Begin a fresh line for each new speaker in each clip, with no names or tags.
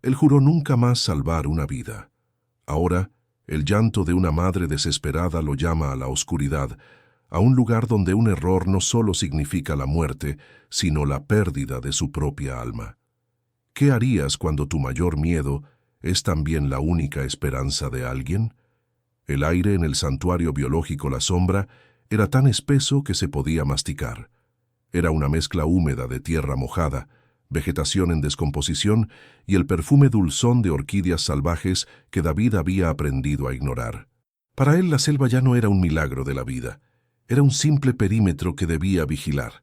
Él juró nunca más salvar una vida. Ahora, el llanto de una madre desesperada lo llama a la oscuridad, a un lugar donde un error no solo significa la muerte, sino la pérdida de su propia alma. ¿Qué harías cuando tu mayor miedo es también la única esperanza de alguien? El aire en el santuario biológico La Sombra era tan espeso que se podía masticar. Era una mezcla húmeda de tierra mojada, vegetación en descomposición y el perfume dulzón de orquídeas salvajes que David había aprendido a ignorar. Para él la selva ya no era un milagro de la vida, era un simple perímetro que debía vigilar.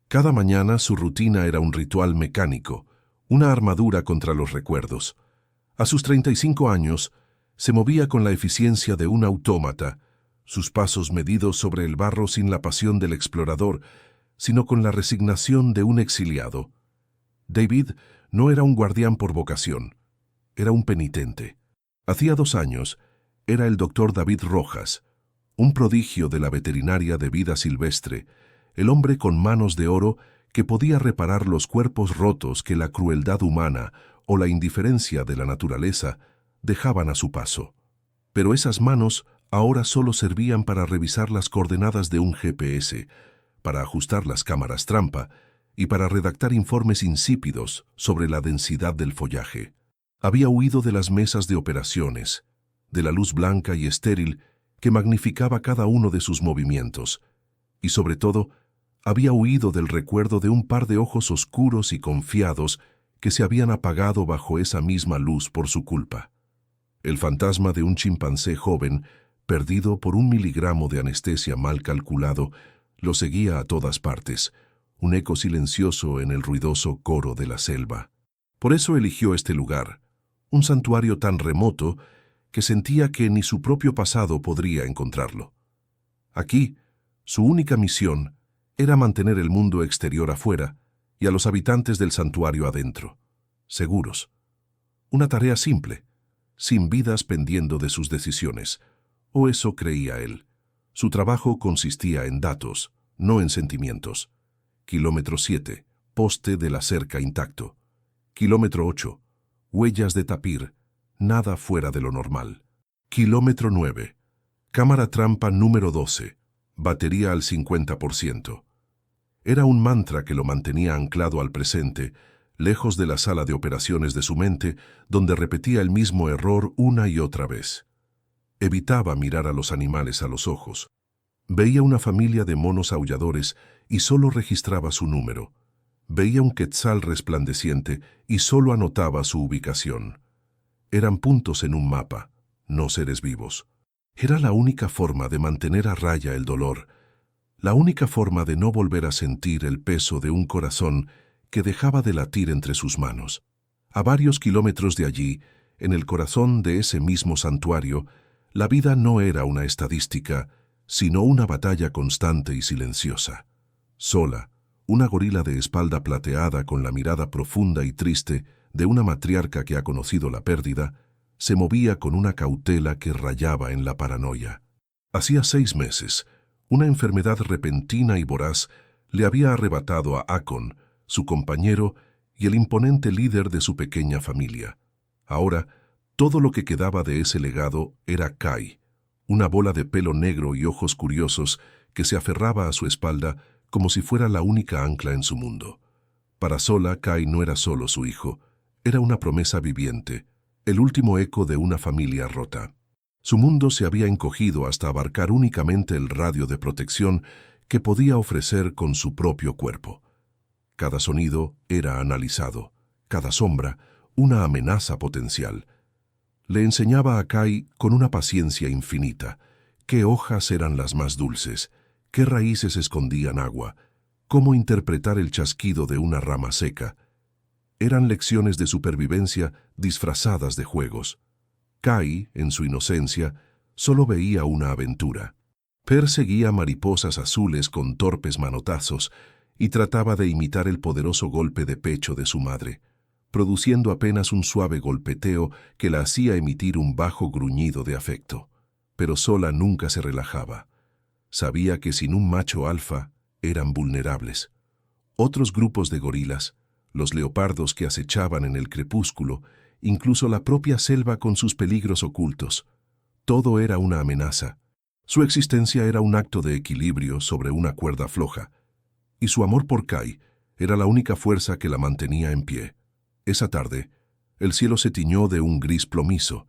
Cada mañana su rutina era un ritual mecánico, una armadura contra los recuerdos. A sus 35 años, se movía con la eficiencia de un autómata, sus pasos medidos sobre el barro sin la pasión del explorador, sino con la resignación de un exiliado. David no era un guardián por vocación, era un penitente. Hacía 2 años, era el doctor David Rojas, un prodigio de la veterinaria de vida silvestre, el hombre con manos de oro que podía reparar los cuerpos rotos que la crueldad humana o la indiferencia de la naturaleza dejaban a su paso. Pero esas manos ahora solo servían para revisar las coordenadas de un GPS, para ajustar las cámaras trampa y para redactar informes insípidos sobre la densidad del follaje. Había huido de las mesas de operaciones, de la luz blanca y estéril que magnificaba cada uno de sus movimientos, y sobre todo, había huido del recuerdo de un par de ojos oscuros y confiados que se habían apagado bajo esa misma luz por su culpa. El fantasma de un chimpancé joven, perdido por 1 miligramo de anestesia mal calculado, lo seguía a todas partes, un eco silencioso en el ruidoso coro de la selva. Por eso eligió este lugar, un santuario tan remoto que sentía que ni su propio pasado podría encontrarlo. Aquí, su única misión era mantener el mundo exterior afuera y a los habitantes del santuario adentro, seguros. Una tarea simple, sin vidas pendiendo de sus decisiones, o eso creía él. Su trabajo consistía en datos, no en sentimientos. Kilómetro 7, poste de la cerca intacto. Kilómetro 8, huellas de tapir, nada fuera de lo normal. Kilómetro 9, cámara trampa número 12, batería al 50%. Era un mantra que lo mantenía anclado al presente, lejos de la sala de operaciones de su mente, donde repetía el mismo error una y otra vez. Evitaba mirar a los animales a los ojos. Veía una familia de monos aulladores y solo registraba su número. Veía un quetzal resplandeciente y solo anotaba su ubicación. Eran puntos en un mapa, no seres vivos. Era la única forma de mantener a raya el dolor, la única forma de no volver a sentir el peso de un corazón que dejaba de latir entre sus manos. A varios kilómetros de allí, en el corazón de ese mismo santuario, la vida no era una estadística, sino una batalla constante y silenciosa. Sola, una gorila de espalda plateada con la mirada profunda y triste de una matriarca que ha conocido la pérdida, se movía con una cautela que rayaba en la paranoia. Hacía 6 meses, una enfermedad repentina y voraz le había arrebatado a Akon, su compañero y el imponente líder de su pequeña familia. Ahora, todo lo que quedaba de ese legado era Kai, una bola de pelo negro y ojos curiosos que se aferraba a su espalda como si fuera la única ancla en su mundo. Para Sola, Kai no era solo su hijo, era una promesa viviente, el último eco de una familia rota. Su mundo se había encogido hasta abarcar únicamente el radio de protección que podía ofrecer con su propio cuerpo. Cada sonido era analizado, cada sombra una amenaza potencial. Le enseñaba a Kai con una paciencia infinita qué hojas eran las más dulces, qué raíces escondían agua, cómo interpretar el chasquido de una rama seca. Eran lecciones de supervivencia disfrazadas de juegos. Kai, en su inocencia, solo veía una aventura. Perseguía mariposas azules con torpes manotazos y trataba de imitar el poderoso golpe de pecho de su madre, produciendo apenas un suave golpeteo que la hacía emitir un bajo gruñido de afecto. Pero Sola nunca se relajaba. Sabía que sin un macho alfa eran vulnerables. Otros grupos de gorilas, los leopardos que acechaban en el crepúsculo incluso la propia selva con sus peligros ocultos. Todo era una amenaza. Su existencia era un acto de equilibrio sobre una cuerda floja, y su amor por Kai era la única fuerza que la mantenía en pie. Esa tarde, el cielo se tiñó de un gris plomizo,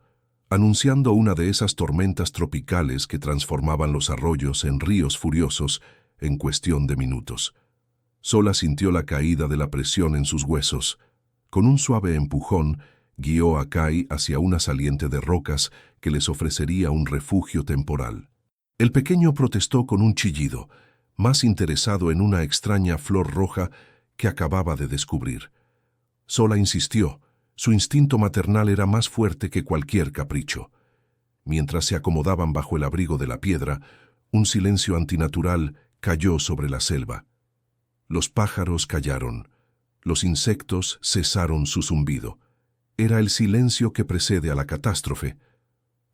anunciando una de esas tormentas tropicales que transformaban los arroyos en ríos furiosos en cuestión de minutos. Sola sintió la caída de la presión en sus huesos. Con un suave empujón, guió a Kai hacia una saliente de rocas que les ofrecería un refugio temporal. El pequeño protestó con un chillido, más interesado en una extraña flor roja que acababa de descubrir. Sola insistió. Su instinto maternal era más fuerte que cualquier capricho. Mientras se acomodaban bajo el abrigo de la piedra, un silencio antinatural cayó sobre la selva. Los pájaros callaron. Los insectos cesaron su zumbido. Era el silencio que precede a la catástrofe.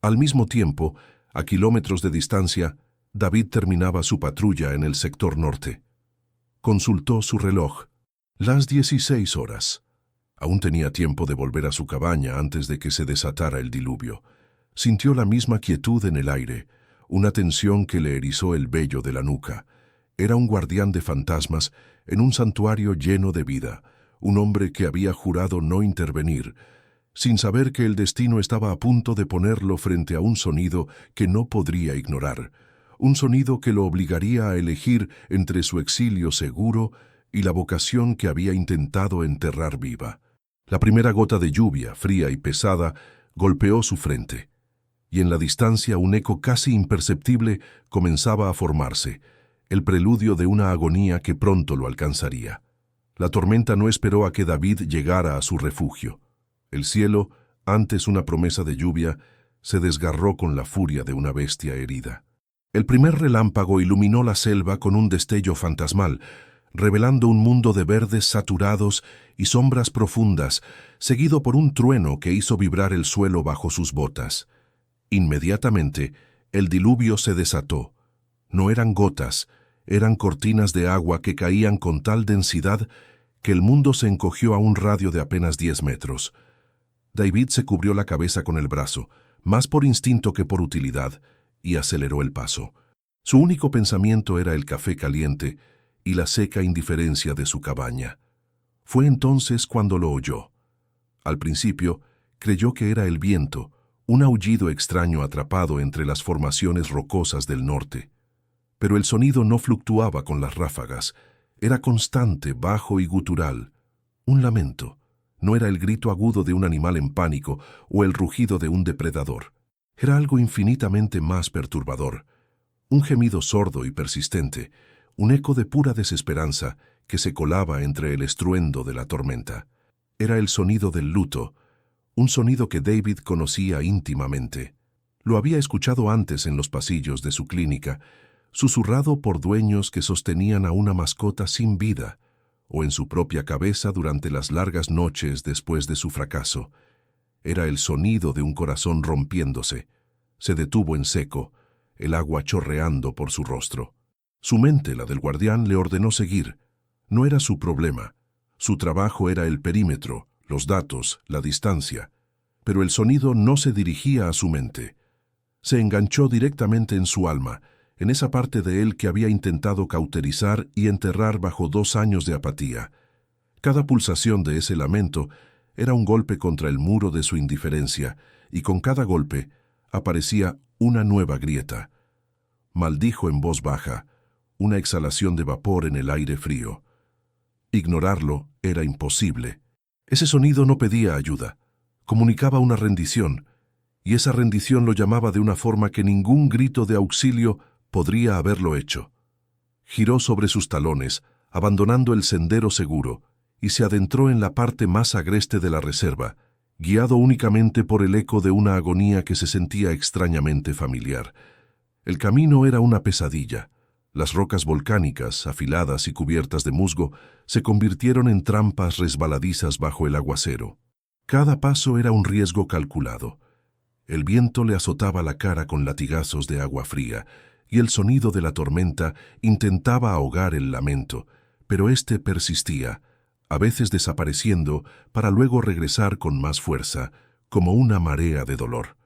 Al mismo tiempo, a kilómetros de distancia, David terminaba su patrulla en el sector norte. Consultó su reloj. Las 16 horas. Aún tenía tiempo de volver a su cabaña antes de que se desatara el diluvio. Sintió la misma quietud en el aire, una tensión que le erizó el vello de la nuca. Era un guardián de fantasmas en un santuario lleno de vida, un hombre que había jurado no intervenir, sin saber que el destino estaba a punto de ponerlo frente a un sonido que no podría ignorar, un sonido que lo obligaría a elegir entre su exilio seguro y la vocación que había intentado enterrar viva. La primera gota de lluvia, fría y pesada, golpeó su frente, y en la distancia un eco casi imperceptible comenzaba a formarse, el preludio de una agonía que pronto lo alcanzaría. La tormenta no esperó a que David llegara a su refugio. El cielo, antes una promesa de lluvia, se desgarró con la furia de una bestia herida. El primer relámpago iluminó la selva con un destello fantasmal, revelando un mundo de verdes saturados y sombras profundas, seguido por un trueno que hizo vibrar el suelo bajo sus botas. Inmediatamente, el diluvio se desató. No eran gotas, eran cortinas de agua que caían con tal densidad que el mundo se encogió a un radio de apenas 10 metros. David se cubrió la cabeza con el brazo, más por instinto que por utilidad, y aceleró el paso. Su único pensamiento era el café caliente y la seca indiferencia de su cabaña. Fue entonces cuando lo oyó. Al principio, creyó que era el viento, un aullido extraño atrapado entre las formaciones rocosas del norte. Pero el sonido no fluctuaba con las ráfagas, era constante, bajo y gutural. Un lamento. No era el grito agudo de un animal en pánico o el rugido de un depredador. Era algo infinitamente más perturbador. Un gemido sordo y persistente, un eco de pura desesperanza que se colaba entre el estruendo de la tormenta. Era el sonido del luto, un sonido que David conocía íntimamente. Lo había escuchado antes en los pasillos de su clínica, susurrado por dueños que sostenían a una mascota sin vida, o en su propia cabeza durante las largas noches después de su fracaso. Era el sonido de un corazón rompiéndose. Se detuvo en seco, el agua chorreando por su rostro. Su mente, la del guardián, le ordenó seguir. No era su problema. Su trabajo era el perímetro, los datos, la distancia. Pero el sonido no se dirigía a su mente. Se enganchó directamente en su alma, en esa parte de él que había intentado cauterizar y enterrar bajo 2 años de apatía. Cada pulsación de ese lamento era un golpe contra el muro de su indiferencia, y con cada golpe aparecía una nueva grieta. Maldijo en voz baja, una exhalación de vapor en el aire frío. Ignorarlo era imposible. Ese sonido no pedía ayuda, comunicaba una rendición, y esa rendición lo llamaba de una forma que ningún grito de auxilio podría haberlo hecho. Giró sobre sus talones, abandonando el sendero seguro, y se adentró en la parte más agreste de la reserva, guiado únicamente por el eco de una agonía que se sentía extrañamente familiar. El camino era una pesadilla. Las rocas volcánicas, afiladas y cubiertas de musgo, se convirtieron en trampas resbaladizas bajo el aguacero. Cada paso era un riesgo calculado. El viento le azotaba la cara con latigazos de agua fría, y el sonido de la tormenta intentaba ahogar el lamento, pero éste persistía, a veces desapareciendo para luego regresar con más fuerza, como una marea de dolor.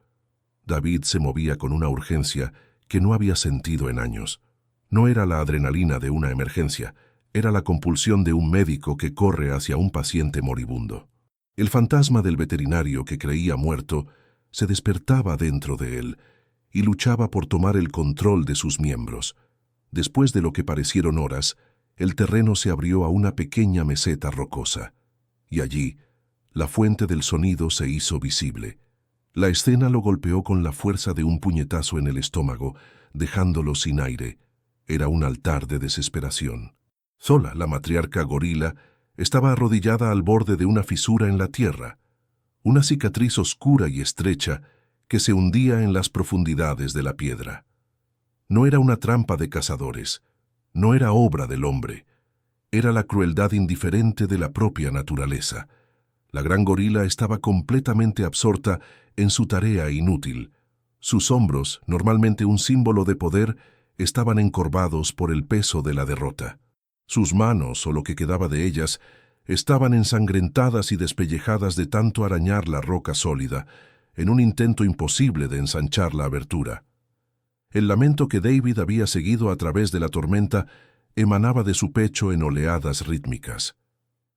David se movía con una urgencia que no había sentido en años. No era la adrenalina de una emergencia, era la compulsión de un médico que corre hacia un paciente moribundo. El fantasma del veterinario que creía muerto se despertaba dentro de él y luchaba por tomar el control de sus miembros. Después de lo que parecieron horas, el terreno se abrió a una pequeña meseta rocosa, y allí la fuente del sonido se hizo visible. La escena lo golpeó con la fuerza de un puñetazo en el estómago, dejándolo sin aire. Era un altar de desesperación. Zola, la matriarca gorila, estaba arrodillada al borde de una fisura en la tierra, una cicatriz oscura y estrecha que se hundía en las profundidades de la piedra. No era una trampa de cazadores, no era obra del hombre, era la crueldad indiferente de la propia naturaleza. La gran gorila estaba completamente absorta en su tarea inútil. Sus hombros, normalmente un símbolo de poder, estaban encorvados por el peso de la derrota. Sus manos, o lo que quedaba de ellas, estaban ensangrentadas y despellejadas de tanto arañar la roca sólida, en un intento imposible de ensanchar la abertura. El lamento que David había seguido a través de la tormenta emanaba de su pecho en oleadas rítmicas.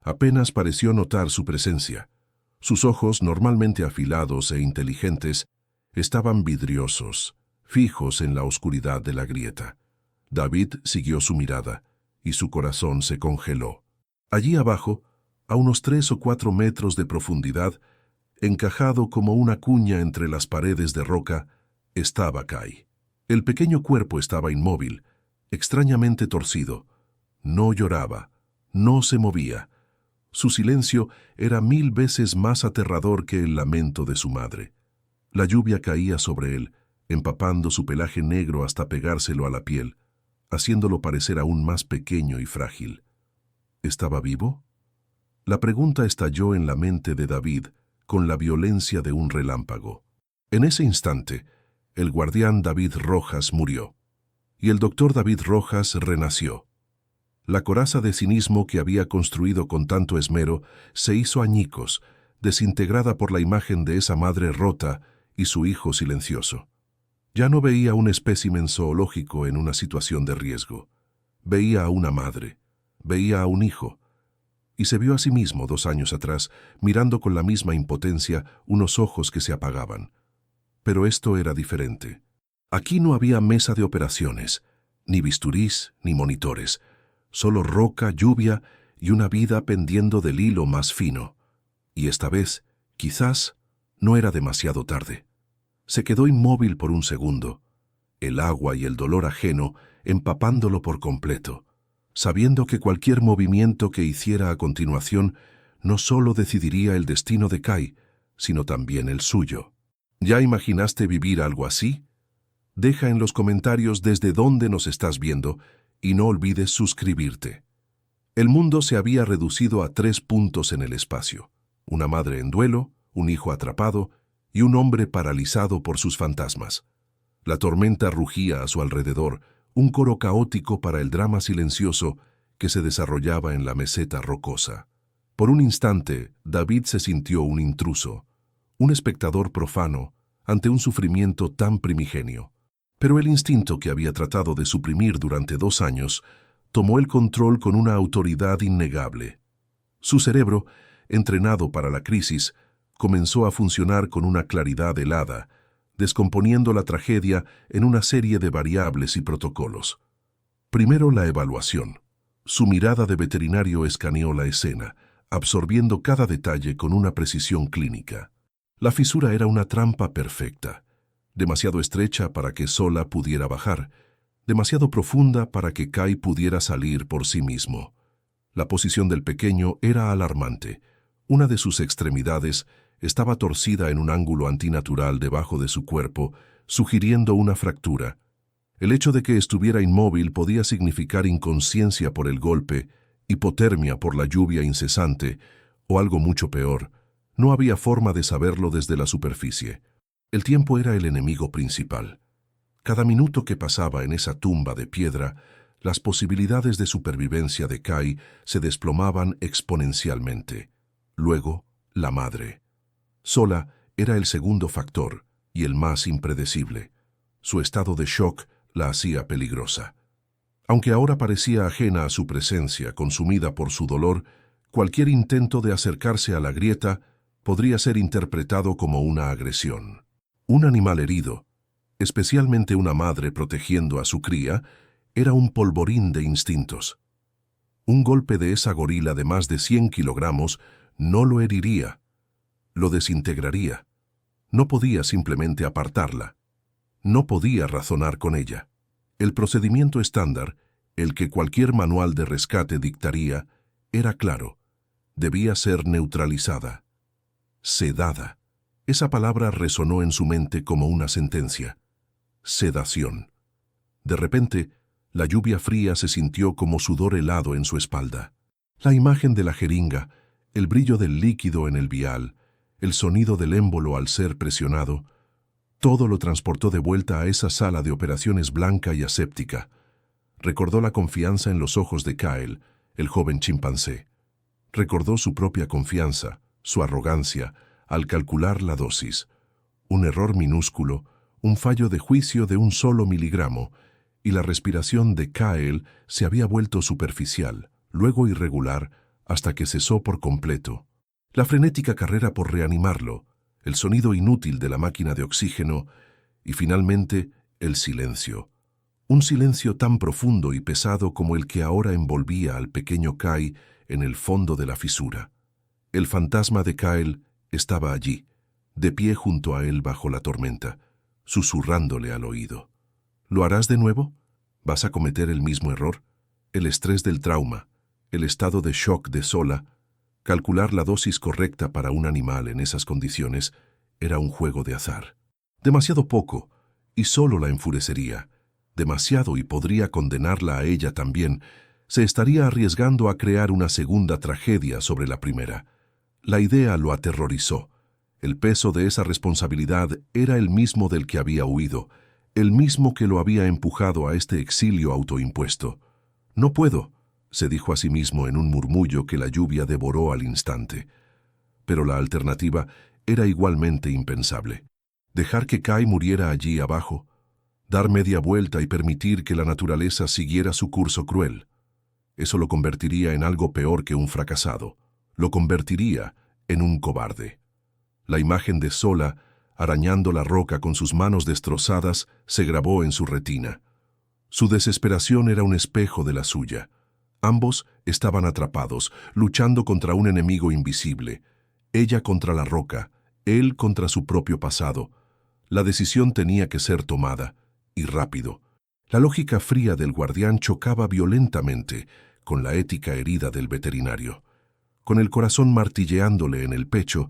Apenas pareció notar su presencia. Sus ojos, normalmente afilados e inteligentes, estaban vidriosos, fijos en la oscuridad de la grieta. David siguió su mirada, y su corazón se congeló. Allí abajo, a unos 3 o 4 metros de profundidad, encajado como una cuña entre las paredes de roca, estaba Kai. El pequeño cuerpo estaba inmóvil, extrañamente torcido. No lloraba, no se movía. Su silencio era 1000 veces más aterrador que el lamento de su madre. La lluvia caía sobre él, empapando su pelaje negro hasta pegárselo a la piel, haciéndolo parecer aún más pequeño y frágil. ¿Estaba vivo? La pregunta estalló en la mente de David con la violencia de un relámpago. En ese instante, el guardián David Rojas murió, y el doctor David Rojas renació. La coraza de cinismo que había construido con tanto esmero se hizo añicos, desintegrada por la imagen de esa madre rota y su hijo silencioso. Ya no veía un espécimen zoológico en una situación de riesgo. Veía a una madre, veía a un hijo, y se vio a sí mismo 2 años atrás, mirando con la misma impotencia unos ojos que se apagaban. Pero esto era diferente. Aquí no había mesa de operaciones, ni bisturís, ni monitores, solo roca, lluvia y una vida pendiendo del hilo más fino. Y esta vez, quizás, no era demasiado tarde. Se quedó inmóvil por un segundo, el agua y el dolor ajeno empapándolo por completo, sabiendo que cualquier movimiento que hiciera a continuación no solo decidiría el destino de Kai, sino también el suyo. ¿Ya imaginaste vivir algo así? Deja en los comentarios desde dónde nos estás viendo y no olvides suscribirte. El mundo se había reducido a 3 puntos en el espacio: una madre en duelo, un hijo atrapado y un hombre paralizado por sus fantasmas. La tormenta rugía a su alrededor, un coro caótico para el drama silencioso que se desarrollaba en la meseta rocosa. Por un instante, David se sintió un intruso, un espectador profano ante un sufrimiento tan primigenio. Pero el instinto que había tratado de suprimir durante 2 años tomó el control con una autoridad innegable. Su cerebro, entrenado para la crisis, comenzó a funcionar con una claridad helada, descomponiendo la tragedia en una serie de variables y protocolos. Primero, la evaluación. Su mirada de veterinario escaneó la escena, absorbiendo cada detalle con una precisión clínica. La fisura era una trampa perfecta, demasiado estrecha para que Zola pudiera bajar, demasiado profunda para que Kai pudiera salir por sí mismo. La posición del pequeño era alarmante. Una de sus extremidades estaba torcida en un ángulo antinatural debajo de su cuerpo, sugiriendo una fractura. El hecho de que estuviera inmóvil podía significar inconsciencia por el golpe, hipotermia por la lluvia incesante, o algo mucho peor. No había forma de saberlo desde la superficie. El tiempo era el enemigo principal. Cada minuto que pasaba en esa tumba de piedra las posibilidades de supervivencia de Kai se desplomaban exponencialmente. Luego, la madre. Sola era el segundo factor y el más impredecible. Su estado de shock la hacía peligrosa. Aunque ahora parecía ajena a su presencia, consumida por su dolor, cualquier intento de acercarse a la grieta podría ser interpretado como una agresión. Un animal herido, especialmente una madre protegiendo a su cría, era un polvorín de instintos. Un golpe de esa gorila de más de 100 kilogramos no lo heriría, lo desintegraría. No podía simplemente apartarla. No podía razonar con ella. El procedimiento estándar, el que cualquier manual de rescate dictaría, era claro. Debía ser neutralizada. Sedada. Esa palabra resonó en su mente como una sentencia. Sedación. De repente, la lluvia fría se sintió como sudor helado en su espalda. La imagen de la jeringa, el brillo del líquido en el vial, el sonido del émbolo al ser presionado, todo lo transportó de vuelta a esa sala de operaciones blanca y aséptica. Recordó la confianza en los ojos de Kyle, el joven chimpancé. Recordó su propia confianza, su arrogancia, al calcular la dosis. Un error minúsculo, un fallo de juicio de un solo miligramo, y la respiración de Kyle se había vuelto superficial, luego irregular, hasta que cesó por completo. La frenética carrera por reanimarlo, el sonido inútil de la máquina de oxígeno y finalmente el silencio. Un silencio tan profundo y pesado como el que ahora envolvía al pequeño Kai en el fondo de la fisura. El fantasma de Kyle estaba allí, de pie junto a él bajo la tormenta, susurrándole al oído. ¿Lo harás de nuevo? ¿Vas a cometer el mismo error? El estrés del trauma, el estado de shock de Sola. Calcular la dosis correcta para un animal en esas condiciones era un juego de azar. Demasiado poco, y solo la enfurecería. Demasiado y podría condenarla a ella también. Se estaría arriesgando a crear una segunda tragedia sobre la primera. La idea lo aterrorizó. El peso de esa responsabilidad era el mismo del que había huido, el mismo que lo había empujado a este exilio autoimpuesto. «No puedo», se dijo a sí mismo en un murmullo que la lluvia devoró al instante. Pero la alternativa era igualmente impensable. Dejar que Kai muriera allí abajo, dar media vuelta y permitir que la naturaleza siguiera su curso cruel. Eso lo convertiría en algo peor que un fracasado. Lo convertiría en un cobarde. La imagen de Sola, arañando la roca con sus manos destrozadas, se grabó en su retina. Su desesperación era un espejo de la suya. Ambos estaban atrapados, luchando contra un enemigo invisible. Ella contra la roca, él contra su propio pasado. La decisión tenía que ser tomada, y rápido. La lógica fría del guardián chocaba violentamente con la ética herida del veterinario. Con el corazón martilleándole en el pecho,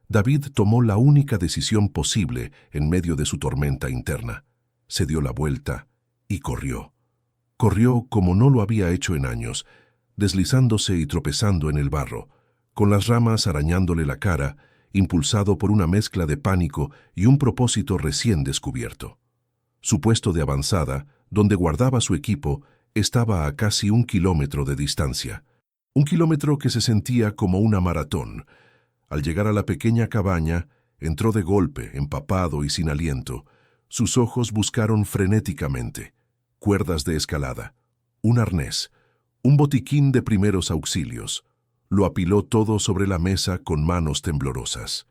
David tomó la única decisión posible en medio de su tormenta interna. Se dio la vuelta y corrió. Corrió como no lo había hecho en años, deslizándose y tropezando en el barro, con las ramas arañándole la cara, impulsado por una mezcla de pánico y un propósito recién descubierto. Su puesto de avanzada, donde guardaba su equipo, estaba a casi 1 kilómetro de distancia. 1 kilómetro que se sentía como una maratón. Al llegar a la pequeña cabaña, entró de golpe, empapado y sin aliento. Sus ojos buscaron frenéticamente. Cuerdas de escalada, un arnés, un botiquín de primeros auxilios. Lo apiló todo sobre la mesa con manos temblorosas.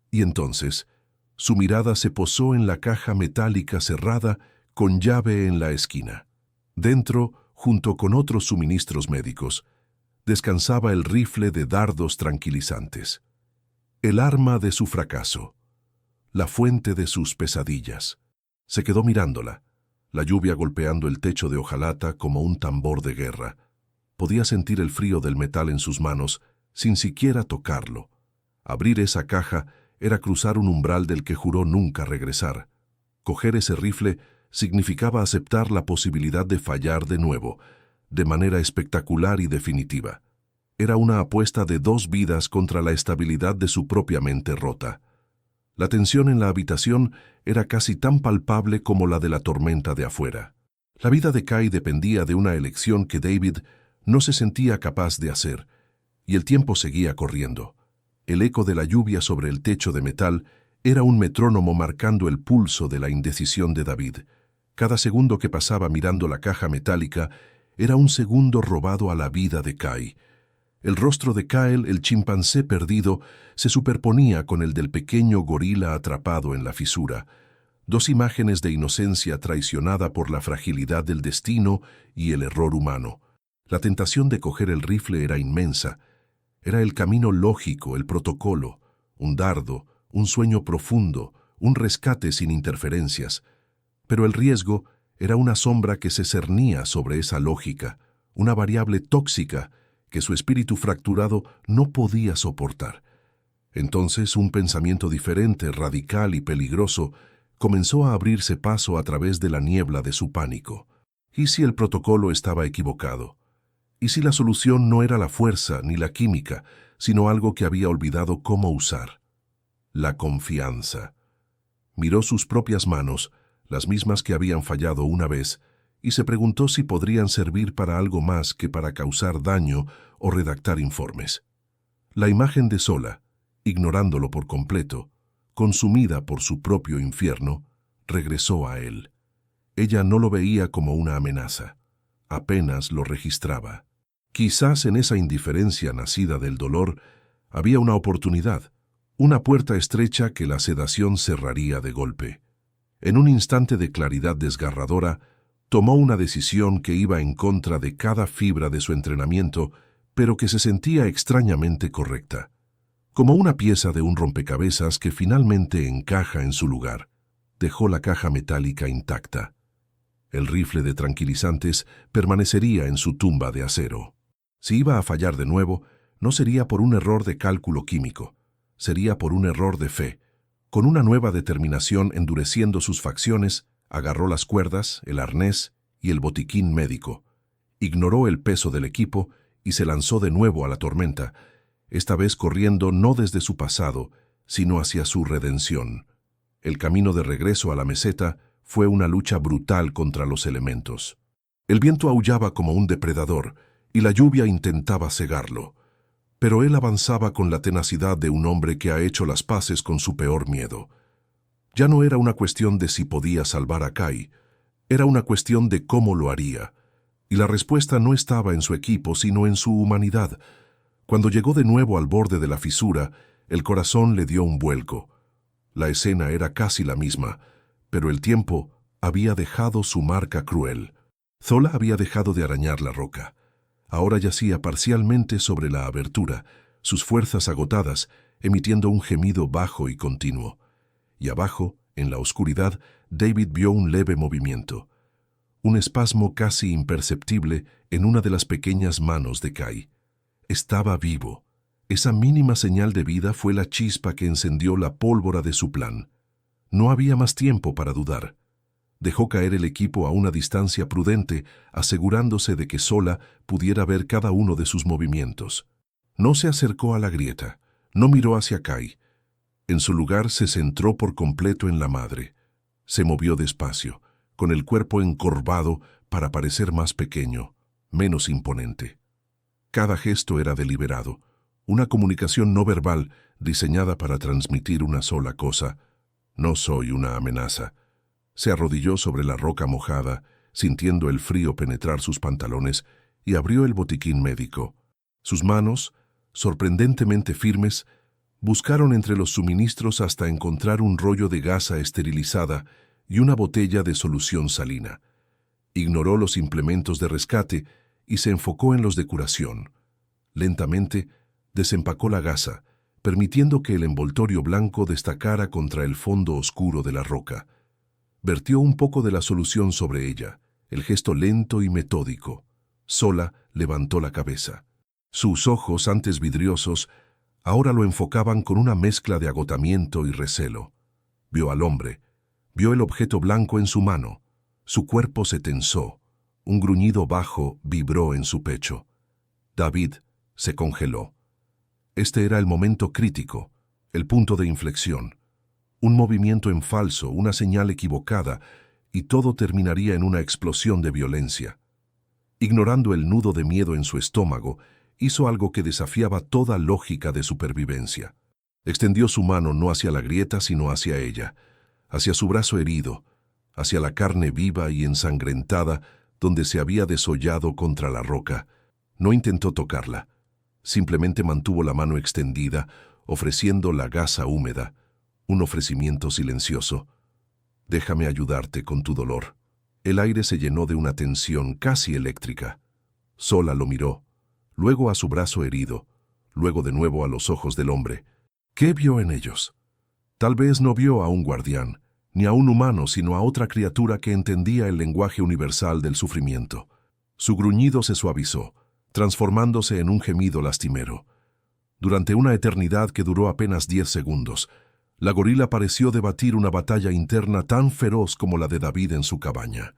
Y entonces, su mirada se posó en la caja metálica cerrada con llave en la esquina. Dentro, junto con otros suministros médicos, descansaba el rifle de dardos tranquilizantes. El arma de su fracaso, la fuente de sus pesadillas. Se quedó mirándola, la lluvia golpeando el techo de hojalata como un tambor de guerra. Podía sentir el frío del metal en sus manos sin siquiera tocarlo. Abrir esa caja era cruzar un umbral del que juró nunca regresar. Coger ese rifle significaba aceptar la posibilidad de fallar de nuevo, de manera espectacular y definitiva. Era una apuesta de 2 vidas contra la estabilidad de su propia mente rota. La tensión en la habitación era casi tan palpable como la de la tormenta de afuera. La vida de Kai dependía de una elección que David no se sentía capaz de hacer, y el tiempo seguía corriendo. El eco de la lluvia sobre el techo de metal era un metrónomo marcando el pulso de la indecisión de David. Cada segundo que pasaba mirando la caja metálica era un segundo robado a la vida de Kai. El rostro de Kyle, el chimpancé perdido, se superponía con el del pequeño gorila atrapado en la fisura. Dos imágenes de inocencia traicionada por la fragilidad del destino y el error humano. La tentación de coger el rifle era inmensa. Era el camino lógico, el protocolo, un dardo, un sueño profundo, un rescate sin interferencias. Pero el riesgo era una sombra que se cernía sobre esa lógica, una variable tóxica que su espíritu fracturado no podía soportar. Entonces un pensamiento diferente, radical y peligroso comenzó a abrirse paso a través de la niebla de su pánico. ¿Y si el protocolo estaba equivocado? ¿Y si la solución no era la fuerza ni la química, sino algo que había olvidado cómo usar? La confianza. Miró sus propias manos, las mismas que habían fallado una vez, y se preguntó si podrían servir para algo más que para causar daño o redactar informes. La imagen de Sola, ignorándolo por completo, consumida por su propio infierno, regresó a él. Ella no lo veía como una amenaza, apenas lo registraba. Quizás en esa indiferencia nacida del dolor había una oportunidad, una puerta estrecha que la sedación cerraría de golpe. En un instante de claridad desgarradora, tomó una decisión que iba en contra de cada fibra de su entrenamiento, pero que se sentía extrañamente correcta. Como una pieza de un rompecabezas que finalmente encaja en su lugar. Dejó la caja metálica intacta. El rifle de tranquilizantes permanecería en su tumba de acero. Si iba a fallar de nuevo, no sería por un error de cálculo químico, sería por un error de fe. Con una nueva determinación endureciendo sus facciones, agarró las cuerdas, el arnés y el botiquín médico. Ignoró el peso del equipo y se lanzó de nuevo a la tormenta, esta vez corriendo no desde su pasado, sino hacia su redención. El camino de regreso a la meseta fue una lucha brutal contra los elementos. El viento aullaba como un depredador y la lluvia intentaba cegarlo, pero él avanzaba con la tenacidad de un hombre que ha hecho las paces con su peor miedo. Ya no era una cuestión de si podía salvar a Kai, era una cuestión de cómo lo haría, y la respuesta no estaba en su equipo, sino en su humanidad. Cuando llegó de nuevo al borde de la fisura, el corazón le dio un vuelco. La escena era casi la misma, pero el tiempo había dejado su marca cruel. Zola había dejado de arañar la roca. Ahora yacía parcialmente sobre la abertura, sus fuerzas agotadas, emitiendo un gemido bajo y continuo. Y abajo, en la oscuridad, David vio un leve movimiento. Un espasmo casi imperceptible en una de las pequeñas manos de Kai. Estaba vivo. Esa mínima señal de vida fue la chispa que encendió la pólvora de su plan. No había más tiempo para dudar. Dejó caer el equipo a una distancia prudente, asegurándose de que Sola pudiera ver cada uno de sus movimientos. No se acercó a la grieta, no miró hacia Kai. En su lugar se centró por completo en la madre. Se movió despacio, con el cuerpo encorvado para parecer más pequeño, menos imponente. Cada gesto era deliberado, una comunicación no verbal diseñada para transmitir una sola cosa: no soy una amenaza. Se arrodilló sobre la roca mojada, sintiendo el frío penetrar sus pantalones, y abrió el botiquín médico. Sus manos, sorprendentemente firmes, buscaron entre los suministros hasta encontrar un rollo de gasa esterilizada y una botella de solución salina. Ignoró los implementos de rescate y se enfocó en los de curación. Lentamente, desempacó la gasa, permitiendo que el envoltorio blanco destacara contra el fondo oscuro de la roca. Vertió un poco de la solución sobre ella, el gesto lento y metódico. Sola levantó la cabeza. Sus ojos, antes vidriosos, ahora lo enfocaban con una mezcla de agotamiento y recelo. Vio al hombre, vio el objeto blanco en su mano. Su cuerpo se tensó. Un gruñido bajo vibró en su pecho. David se congeló. Este era el momento crítico, el punto de inflexión. Un movimiento en falso, una señal equivocada, y todo terminaría en una explosión de violencia. Ignorando el nudo de miedo en su estómago, hizo algo que desafiaba toda lógica de supervivencia. Extendió su mano no hacia la grieta, sino hacia ella, hacia su brazo herido, hacia la carne viva y ensangrentada donde se había desollado contra la roca. No intentó tocarla, simplemente mantuvo la mano extendida, ofreciendo la gasa húmeda, un ofrecimiento silencioso. «Déjame ayudarte con tu dolor». El aire se llenó de una tensión casi eléctrica. Sola lo miró, luego a su brazo herido, luego de nuevo a los ojos del hombre. ¿Qué vio en ellos? Tal vez no vio a un guardián, ni a un humano, sino a otra criatura que entendía el lenguaje universal del sufrimiento. Su gruñido se suavizó, transformándose en un gemido lastimero. Durante una eternidad que duró apenas 10 segundos, la gorila pareció debatir una batalla interna tan feroz como la de David en su cabaña.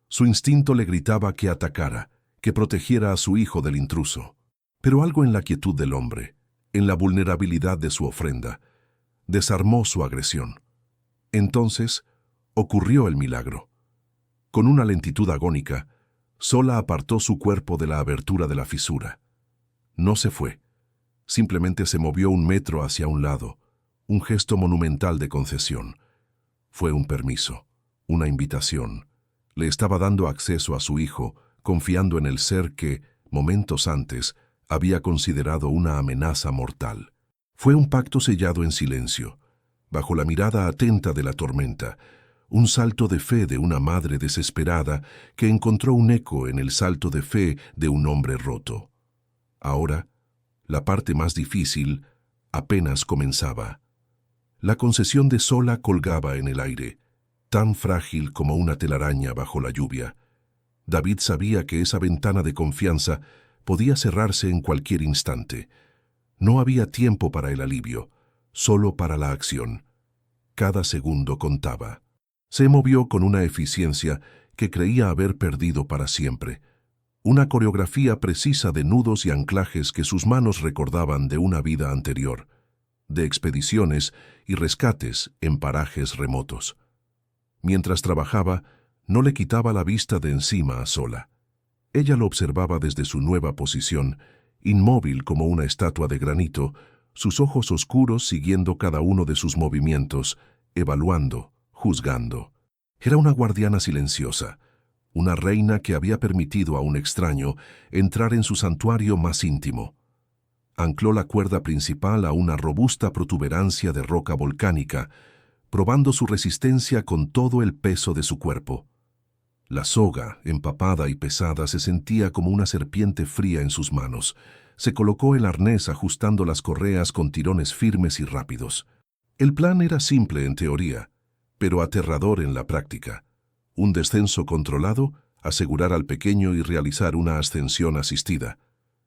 Su instinto le gritaba que atacara, que protegiera a su hijo del intruso. Pero algo en la quietud del hombre, en la vulnerabilidad de su ofrenda, desarmó su agresión. Entonces, ocurrió el milagro. Con una lentitud agónica, Sola apartó su cuerpo de la abertura de la fisura. No se fue. Simplemente se movió 1 metro hacia un lado, un gesto monumental de concesión. Fue un permiso, una invitación. Le estaba dando acceso a su hijo, confiando en el ser que, momentos antes, había considerado una amenaza mortal. Fue un pacto sellado en silencio, bajo la mirada atenta de la tormenta, un salto de fe de una madre desesperada que encontró un eco en el salto de fe de un hombre roto. Ahora, la parte más difícil apenas comenzaba. La concesión de Sola colgaba en el aire, tan frágil como una telaraña bajo la lluvia. David sabía que esa ventana de confianza podía cerrarse en cualquier instante. No había tiempo para el alivio, solo para la acción. Cada segundo contaba. Se movió con una eficiencia que creía haber perdido para siempre. Una coreografía precisa de nudos y anclajes que sus manos recordaban de una vida anterior, de expediciones y rescates en parajes remotos. Mientras trabajaba, no le quitaba la vista de encima a Sola. Ella lo observaba desde su nueva posición, inmóvil como una estatua de granito, sus ojos oscuros siguiendo cada uno de sus movimientos, evaluando, juzgando. Era una guardiana silenciosa, una reina que había permitido a un extraño entrar en su santuario más íntimo. Ancló la cuerda principal a una robusta protuberancia de roca volcánica, probando su resistencia con todo el peso de su cuerpo. La soga, empapada y pesada, se sentía como una serpiente fría en sus manos. Se colocó el arnés ajustando las correas con tirones firmes y rápidos. El plan era simple en teoría, pero aterrador en la práctica. Un descenso controlado, asegurar al pequeño y realizar una ascensión asistida.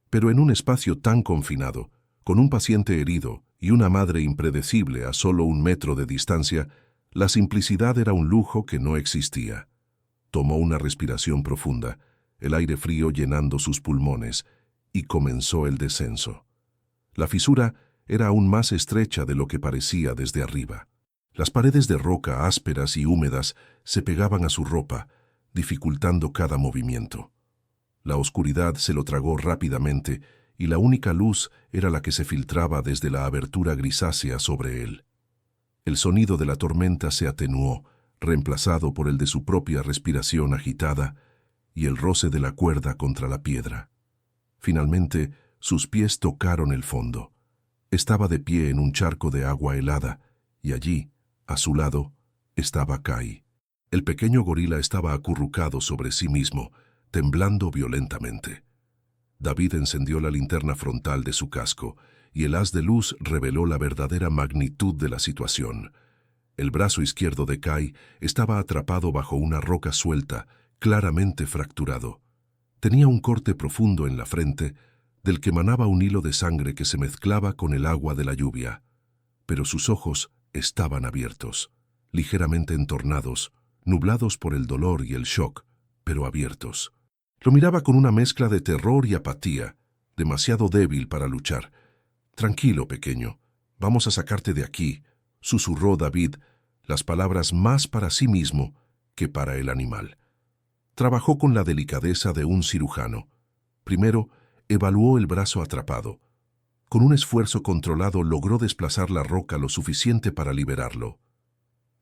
Pero en un espacio tan confinado, con un paciente herido y una madre impredecible a solo 1 metro de distancia, la simplicidad era un lujo que no existía. Tomó una respiración profunda, el aire frío llenando sus pulmones, y comenzó el descenso. La fisura era aún más estrecha de lo que parecía desde arriba. Las paredes de roca ásperas y húmedas se pegaban a su ropa, dificultando cada movimiento. La oscuridad se lo tragó rápidamente y la única luz era la que se filtraba desde la abertura grisácea sobre él. El sonido de la tormenta se atenuó, reemplazado por el de su propia respiración agitada y el roce de la cuerda contra la piedra. Finalmente, sus pies tocaron el fondo. Estaba de pie en un charco de agua helada, y allí, a su lado, estaba Kai. El pequeño gorila estaba acurrucado sobre sí mismo, temblando violentamente. David encendió la linterna frontal de su casco, y el haz de luz reveló la verdadera magnitud de la situación. El brazo izquierdo de Kai estaba atrapado bajo una roca suelta, claramente fracturado. Tenía un corte profundo en la frente, del que manaba un hilo de sangre que se mezclaba con el agua de la lluvia. Pero sus ojos estaban abiertos, ligeramente entornados, nublados por el dolor y el shock, pero abiertos. Lo miraba con una mezcla de terror y apatía, demasiado débil para luchar. «Tranquilo, pequeño, vamos a sacarte de aquí», susurró David, las palabras más para sí mismo que para el animal. Trabajó con la delicadeza de un cirujano. Primero, evaluó el brazo atrapado. Con un esfuerzo controlado logró desplazar la roca lo suficiente para liberarlo.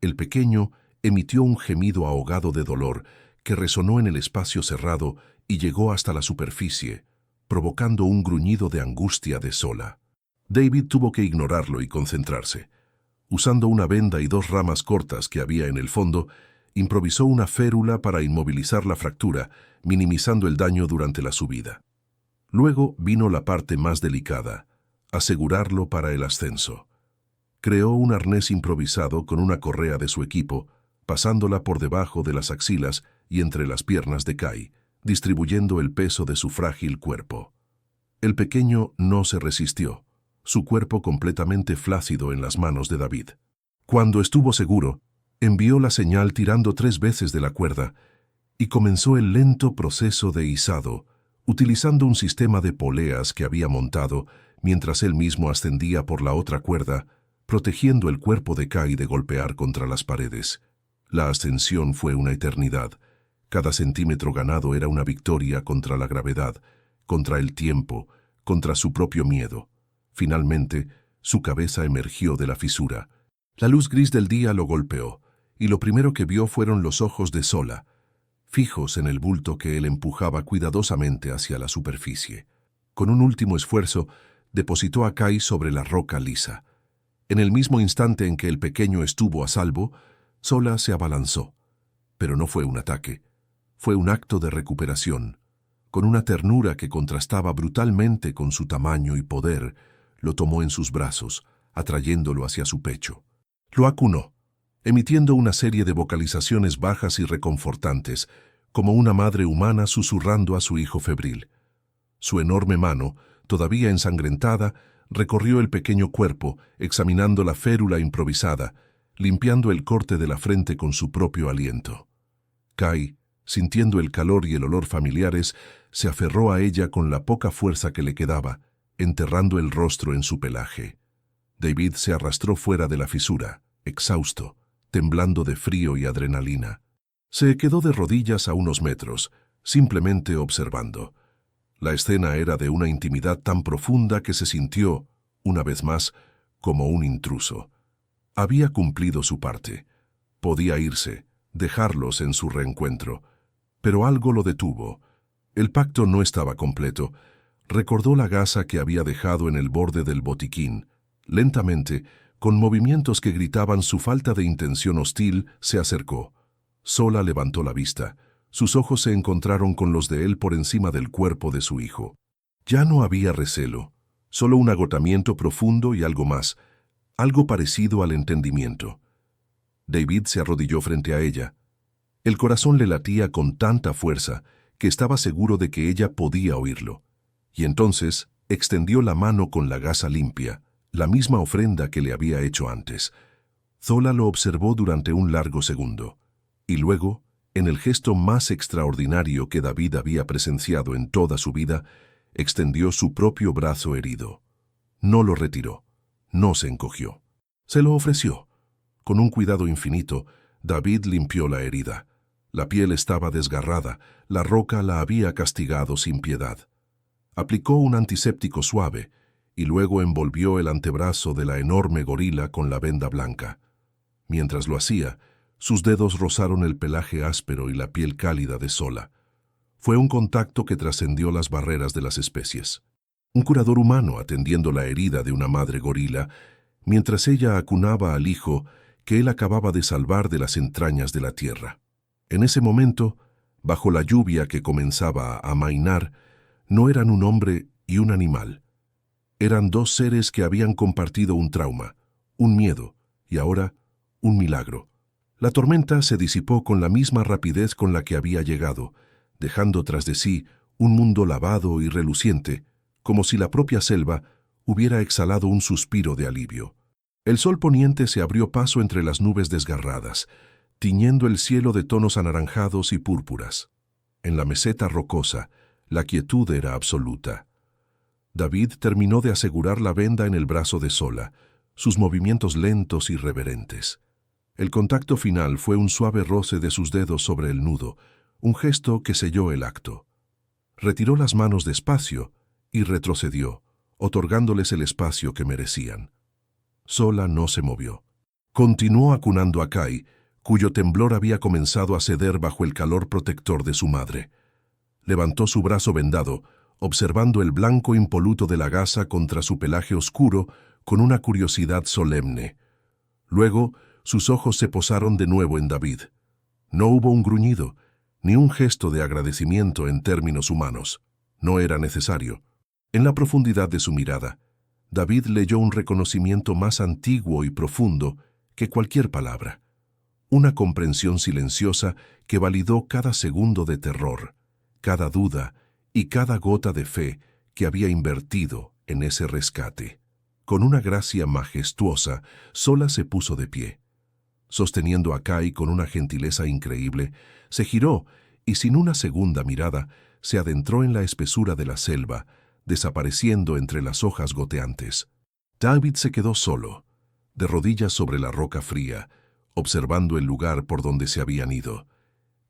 El pequeño emitió un gemido ahogado de dolor que resonó en el espacio cerrado y llegó hasta la superficie, provocando un gruñido de angustia de Zola. David tuvo que ignorarlo y concentrarse. Usando una venda y dos ramas cortas que había en el fondo, improvisó una férula para inmovilizar la fractura, minimizando el daño durante la subida. Luego vino la parte más delicada, asegurarlo para el ascenso. Creó un arnés improvisado con una correa de su equipo, pasándola por debajo de las axilas y entre las piernas de Kai, distribuyendo el peso de su frágil cuerpo. El pequeño no se resistió, su cuerpo completamente flácido en las manos de David. Cuando estuvo seguro, envió la señal tirando 3 veces de la cuerda y comenzó el lento proceso de izado, utilizando un sistema de poleas que había montado mientras él mismo ascendía por la otra cuerda, protegiendo el cuerpo de Kai de golpear contra las paredes. La ascensión fue una eternidad. Cada centímetro ganado era una victoria contra la gravedad, contra el tiempo, contra su propio miedo. Finalmente, su cabeza emergió de la fisura. La luz gris del día lo golpeó, y lo primero que vio fueron los ojos de Zola, fijos en el bulto que él empujaba cuidadosamente hacia la superficie. Con un último esfuerzo, depositó a Kai sobre la roca lisa. En el mismo instante en que el pequeño estuvo a salvo, Zola se abalanzó. Pero no fue un ataque, fue un acto de recuperación. Con una ternura que contrastaba brutalmente con su tamaño y poder, lo tomó en sus brazos, atrayéndolo hacia su pecho. Lo acunó, emitiendo una serie de vocalizaciones bajas y reconfortantes, como una madre humana susurrando a su hijo febril. Su enorme mano, todavía ensangrentada, recorrió el pequeño cuerpo, examinando la férula improvisada, limpiando el corte de la frente con su propio aliento. Kai, sintiendo el calor y el olor familiares, se aferró a ella con la poca fuerza que le quedaba, enterrando el rostro en su pelaje. David se arrastró fuera de la fisura, exhausto, temblando de frío y adrenalina. Se quedó de rodillas a unos metros, simplemente observando. La escena era de una intimidad tan profunda que se sintió, una vez más, como un intruso. Había cumplido su parte. Podía irse, dejarlos en su reencuentro. Pero algo lo detuvo. El pacto no estaba completo. Recordó la gasa que había dejado en el borde del botiquín. Lentamente, con movimientos que gritaban su falta de intención hostil, se acercó. Zola levantó la vista. Sus ojos se encontraron con los de él por encima del cuerpo de su hijo. Ya no había recelo, solo un agotamiento profundo y algo más, algo parecido al entendimiento. David se arrodilló frente a ella. El corazón le latía con tanta fuerza que estaba seguro de que ella podía oírlo. Y entonces extendió la mano con la gasa limpia, la misma ofrenda que le había hecho antes. Zola lo observó durante un largo segundo, y luego, en el gesto más extraordinario que David había presenciado en toda su vida, extendió su propio brazo herido. No lo retiró, no se encogió. Se lo ofreció. Con un cuidado infinito, David limpió la herida. La piel estaba desgarrada, la roca la había castigado sin piedad. Aplicó un antiséptico suave y luego envolvió el antebrazo de la enorme gorila con la venda blanca. Mientras lo hacía, sus dedos rozaron el pelaje áspero y la piel cálida de Zola. Fue un contacto que trascendió las barreras de las especies. Un curador humano atendiendo la herida de una madre gorila, mientras ella acunaba al hijo que él acababa de salvar de las entrañas de la tierra. En ese momento, bajo la lluvia que comenzaba a amainar, no eran un hombre y un animal. Eran dos seres que habían compartido un trauma, un miedo y ahora un milagro. La tormenta se disipó con la misma rapidez con la que había llegado, dejando tras de sí un mundo lavado y reluciente, como si la propia selva hubiera exhalado un suspiro de alivio. El sol poniente se abrió paso entre las nubes desgarradas, tiñendo el cielo de tonos anaranjados y púrpuras. En la meseta rocosa, la quietud era absoluta. David terminó de asegurar la venda en el brazo de Zola, sus movimientos lentos y reverentes. El contacto final fue un suave roce de sus dedos sobre el nudo, un gesto que selló el acto. Retiró las manos despacio y retrocedió, otorgándoles el espacio que merecían. Sola no se movió. Continuó acunando a Kai, cuyo temblor había comenzado a ceder bajo el calor protector de su madre. Levantó su brazo vendado, observando el blanco impoluto de la gasa contra su pelaje oscuro con una curiosidad solemne. Luego, sus ojos se posaron de nuevo en David. No hubo un gruñido, ni un gesto de agradecimiento en términos humanos. No era necesario. En la profundidad de su mirada, David leyó un reconocimiento más antiguo y profundo que cualquier palabra. Una comprensión silenciosa que validó cada segundo de terror, cada duda y cada gota de fe que había invertido en ese rescate. Con una gracia majestuosa, Sola se puso de pie. Sosteniendo a Kai con una gentileza increíble, se giró y sin una segunda mirada se adentró en la espesura de la selva, desapareciendo entre las hojas goteantes. David se quedó solo, de rodillas sobre la roca fría, observando el lugar por donde se habían ido.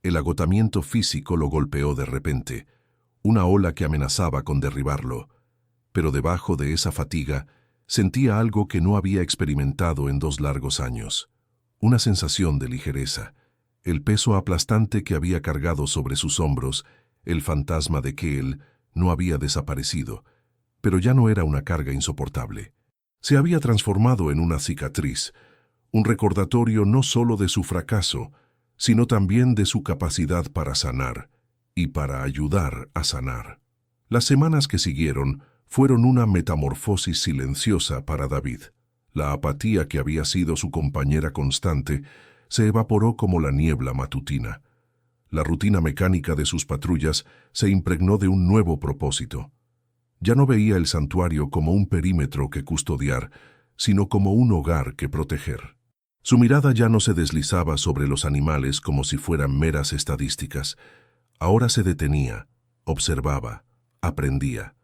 El agotamiento físico lo golpeó de repente, una ola que amenazaba con derribarlo. Pero debajo de esa fatiga, sentía algo que no había experimentado en 2 largos años. Una sensación de ligereza, el peso aplastante que había cargado sobre sus hombros, el fantasma de que él no había desaparecido, pero ya no era una carga insoportable. Se había transformado en una cicatriz, un recordatorio no solo de su fracaso, sino también de su capacidad para sanar y para ayudar a sanar. Las semanas que siguieron fueron una metamorfosis silenciosa para David. La apatía que había sido su compañera constante se evaporó como la niebla matutina. La rutina mecánica de sus patrullas se impregnó de un nuevo propósito. Ya no veía el santuario como un perímetro que custodiar, sino como un hogar que proteger. Su mirada ya no se deslizaba sobre los animales como si fueran meras estadísticas. Ahora se detenía, observaba, aprendía.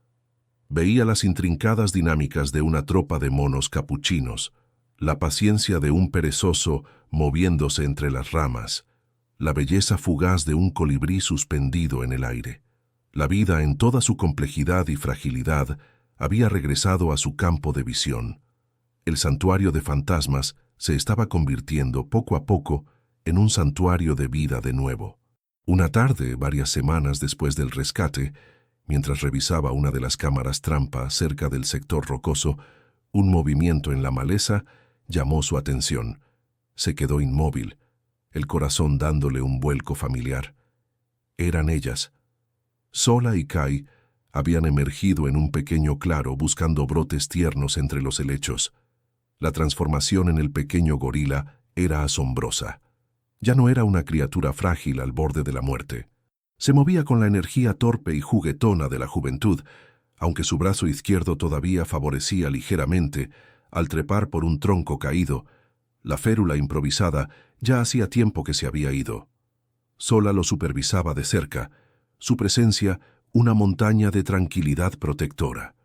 Veía las intrincadas dinámicas de una tropa de monos capuchinos, la paciencia de un perezoso moviéndose entre las ramas, la belleza fugaz de un colibrí suspendido en el aire. La vida en toda su complejidad y fragilidad había regresado a su campo de visión. El santuario de fantasmas se estaba convirtiendo poco a poco en un santuario de vida de nuevo. Una tarde, varias semanas después del rescate, mientras revisaba una de las cámaras trampa cerca del sector rocoso, un movimiento en la maleza llamó su atención. Se quedó inmóvil, el corazón dándole un vuelco familiar. Eran ellas. Sola y Kai habían emergido en un pequeño claro buscando brotes tiernos entre los helechos. La transformación en el pequeño gorila era asombrosa. Ya no era una criatura frágil al borde de la muerte. Se movía con la energía torpe y juguetona de la juventud, aunque su brazo izquierdo todavía favorecía ligeramente al trepar por un tronco caído. La férula improvisada ya hacía tiempo que se había ido. Sola lo supervisaba de cerca, su presencia una montaña de tranquilidad protectora.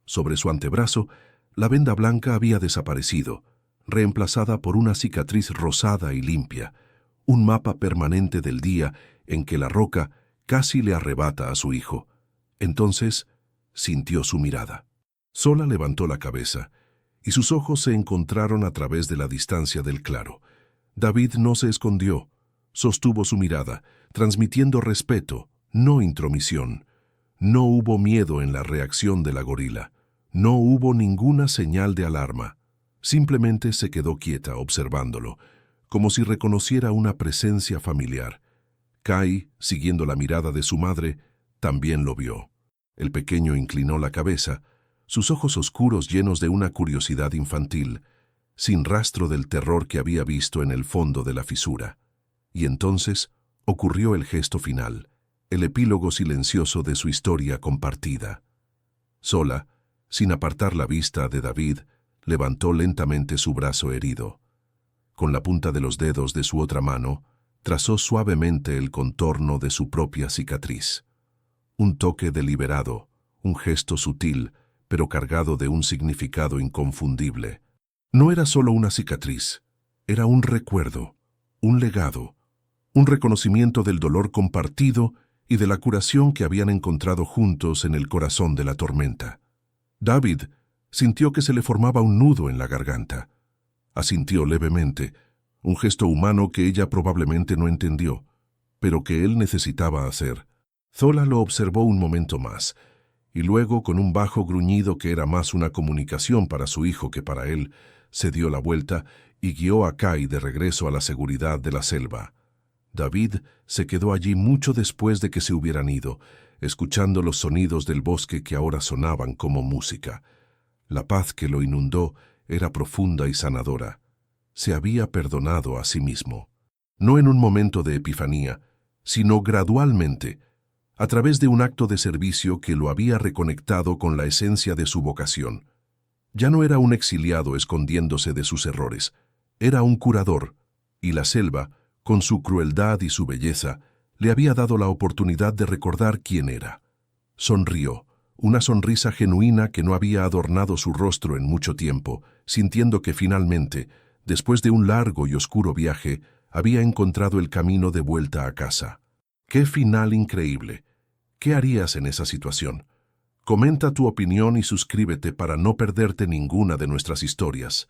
Sobre su antebrazo, la venda blanca había desaparecido, reemplazada por una cicatriz rosada y limpia, un mapa permanente del día en que la roca casi le arrebata a su hijo. Entonces sintió su mirada. Sola levantó la cabeza, y sus ojos se encontraron a través de la distancia del claro. David no se escondió, sostuvo su mirada, transmitiendo respeto, no intromisión. No hubo miedo en la reacción de la gorila. No hubo ninguna señal de alarma. Simplemente se quedó quieta observándolo, como si reconociera una presencia familiar. Kai, siguiendo la mirada de su madre, también lo vio. El pequeño inclinó la cabeza, sus ojos oscuros llenos de una curiosidad infantil, sin rastro del terror que había visto en el fondo de la fisura. Y entonces ocurrió el gesto final, el epílogo silencioso de su historia compartida. Sola, sin apartar la vista de David, levantó lentamente su brazo herido. Con la punta de los dedos de su otra mano, trazó suavemente el contorno de su propia cicatriz. Un toque deliberado, un gesto sutil, pero cargado de un significado inconfundible. No era solo una cicatriz, Era un recuerdo, un legado, un reconocimiento del dolor compartido y de la curación que habían encontrado juntos en el corazón de la tormenta. David sintió que se le formaba un nudo en la garganta. Asintió levemente, un gesto humano que ella probablemente no entendió, pero que él necesitaba hacer. Zola lo observó un momento más, y luego, con un bajo gruñido que era más una comunicación para su hijo que para él, se dio la vuelta y guió a Kai de regreso a la seguridad de la selva. David se quedó allí mucho después de que se hubieran ido, escuchando los sonidos del bosque que ahora sonaban como música. La paz que lo inundó era profunda y sanadora. Se había perdonado a sí mismo. No en un momento de epifanía, sino gradualmente, a través de un acto de servicio que lo había reconectado con la esencia de su vocación. Ya no era un exiliado escondiéndose de sus errores, era un curador, y la selva, con su crueldad y su belleza, le había dado la oportunidad de recordar quién era. Sonrió, una sonrisa genuina que no había adornado su rostro en mucho tiempo, sintiendo que finalmente, después de un largo y oscuro viaje, había encontrado el camino de vuelta a casa. ¡Qué final increíble! ¿Qué harías en esa situación? Comenta tu opinión y suscríbete para no perderte ninguna de nuestras historias.